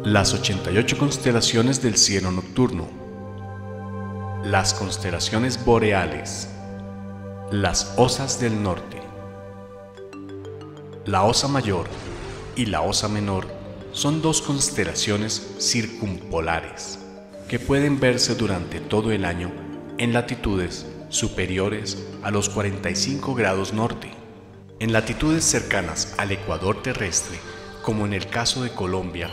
Las 88 constelaciones del cielo nocturno, las constelaciones boreales, las Osas del Norte. La Osa Mayor y la Osa Menor son dos constelaciones circumpolares que pueden verse durante todo el año en latitudes superiores a los 45 grados norte. En latitudes cercanas al ecuador terrestre, como en el caso de Colombia,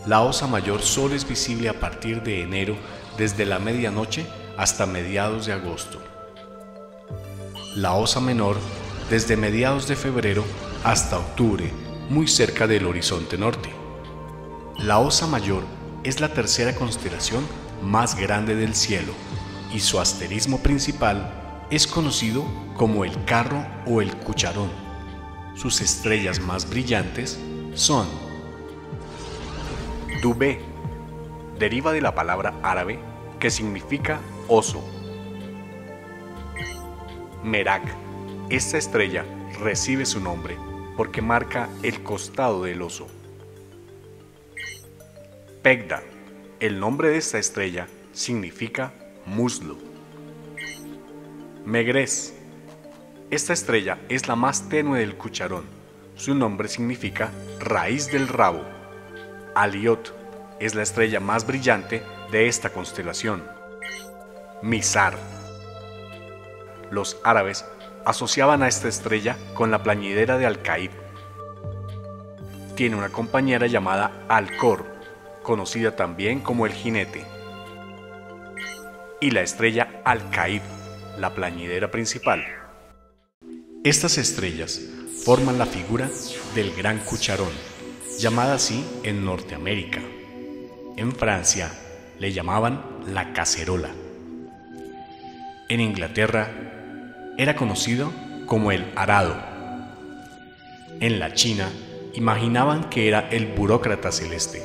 la Osa Mayor solo es visible a partir de enero desde la medianoche hasta mediados de agosto. La Osa Menor desde mediados de febrero hasta octubre, muy cerca del horizonte norte. La Osa Mayor es la tercera constelación más grande del cielo y su asterismo principal es conocido como el Carro o el Cucharón. Sus estrellas más brillantes son Dubhe, deriva de la palabra árabe que significa oso. Merak, esta estrella recibe su nombre porque marca el costado del oso. Pegda, el nombre de esta estrella significa muslo. Megrez, esta estrella es la más tenue del Cucharón. Su nombre significa raíz del rabo. Aliot es la estrella más brillante de esta constelación. Mizar. Los árabes asociaban a esta estrella con la plañidera de Al-Qaib. Tiene una compañera llamada Alcor, conocida también como el jinete. Y la estrella Al-Qaib, la plañidera principal. Estas estrellas forman la figura del Gran Cucharón, llamada así en Norteamérica. En Francia le llamaban la cacerola. En Inglaterra era conocido como el arado. En la China imaginaban que era el burócrata celeste,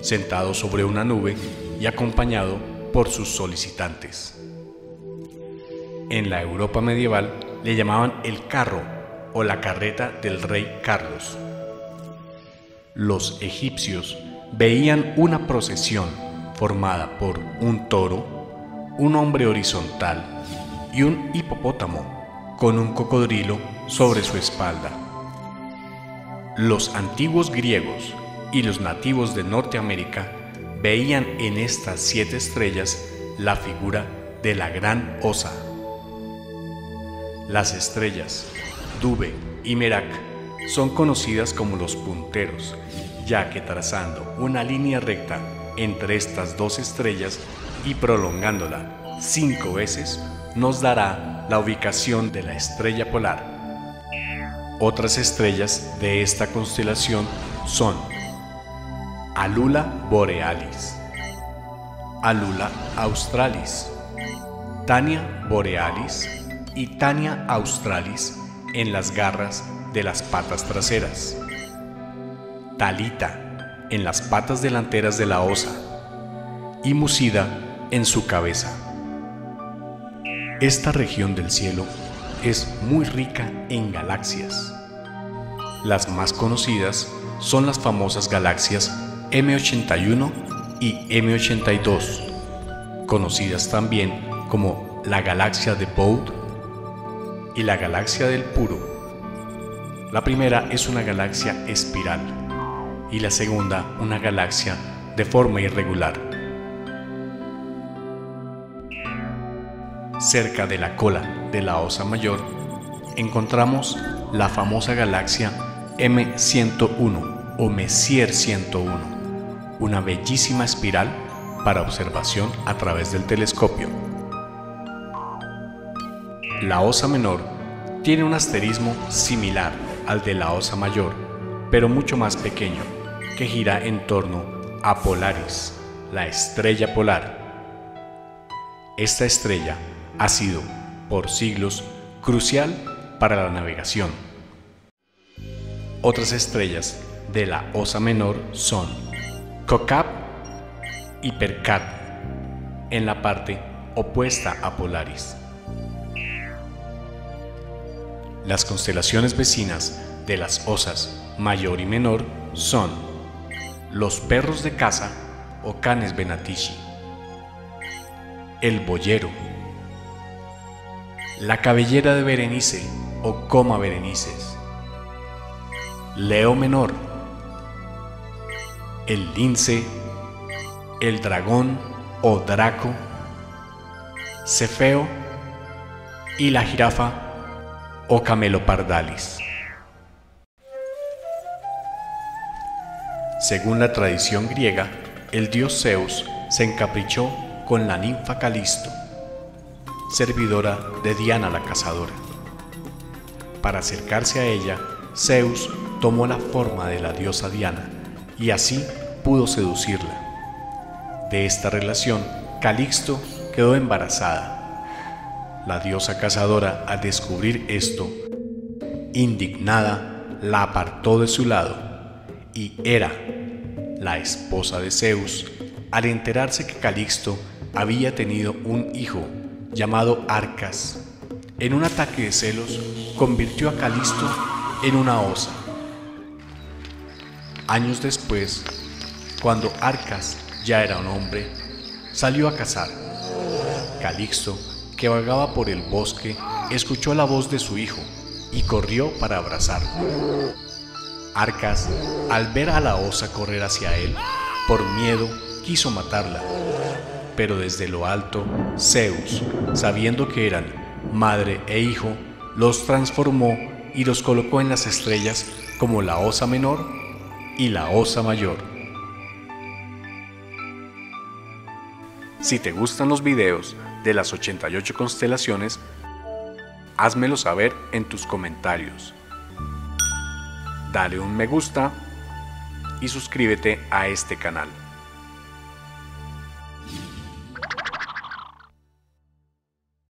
sentado sobre una nube y acompañado por sus solicitantes. En la Europa medieval le llamaban el carro o la carreta del rey Carlos. Los egipcios veían una procesión formada por un toro, un hombre horizontal y un hipopótamo con un cocodrilo sobre su espalda. Los antiguos griegos y los nativos de Norteamérica veían en estas 7 estrellas la figura de la Gran Osa. Las estrellas Dubhe y Merak son conocidas como los punteros, ya que trazando una línea recta entre estas dos estrellas y prolongándola 5 veces nos dará la ubicación de la estrella polar. Otras estrellas de esta constelación son Alula Borealis, Alula Australis, Tania Borealis y Tania Australis en las garras de las patas traseras, Talita en las patas delanteras de la osa y Musida en su cabeza. Esta región del cielo es muy rica en galaxias. Las más conocidas son las famosas galaxias M81 y M82, conocidas también como la galaxia de Bode y la galaxia del Puro. La primera es una galaxia espiral y la segunda una galaxia de forma irregular. Cerca de la cola de la Osa Mayor encontramos la famosa galaxia M101 o Messier 101, una bellísima espiral para observación a través del telescopio. La Osa Menor tiene un asterismo similar al de la Osa Mayor, pero mucho más pequeño, que gira en torno a Polaris, la estrella polar. Esta estrella ha sido, por siglos, crucial para la navegación. Otras estrellas de la Osa Menor son Kokab y Perkat, en la parte opuesta a Polaris. Las constelaciones vecinas de las Osas Mayor y Menor son los perros de caza o Canes Venatici, el boyero, la cabellera de Berenice o Coma Berenices, Leo Menor, el lince, el dragón o Draco, Cefeo y la jirafa o Camelopardalis. Según la tradición griega, el dios Zeus se encaprichó con la ninfa Calisto, servidora de Diana la cazadora. Para acercarse a ella, Zeus tomó la forma de la diosa Diana y así pudo seducirla. De esta relación, Calixto quedó embarazada. La diosa cazadora, al descubrir esto, indignada, la apartó de su lado, y Hera, la esposa de Zeus, al enterarse que Calixto había tenido un hijo llamado Arcas, en un ataque de celos convirtió a Calisto en una osa. Años después, cuando Arcas ya era un hombre, salió a cazar. Calixto, que vagaba por el bosque, escuchó la voz de su hijo y corrió para abrazarlo. Arcas, al ver a la osa correr hacia él, por miedo quiso matarla, pero desde lo alto, Zeus, sabiendo que eran madre e hijo, los transformó y los colocó en las estrellas como la Osa Menor y la Osa Mayor. Si te gustan los videos de las 88 constelaciones, házmelo saber en tus comentarios. Dale un me gusta y suscríbete a este canal.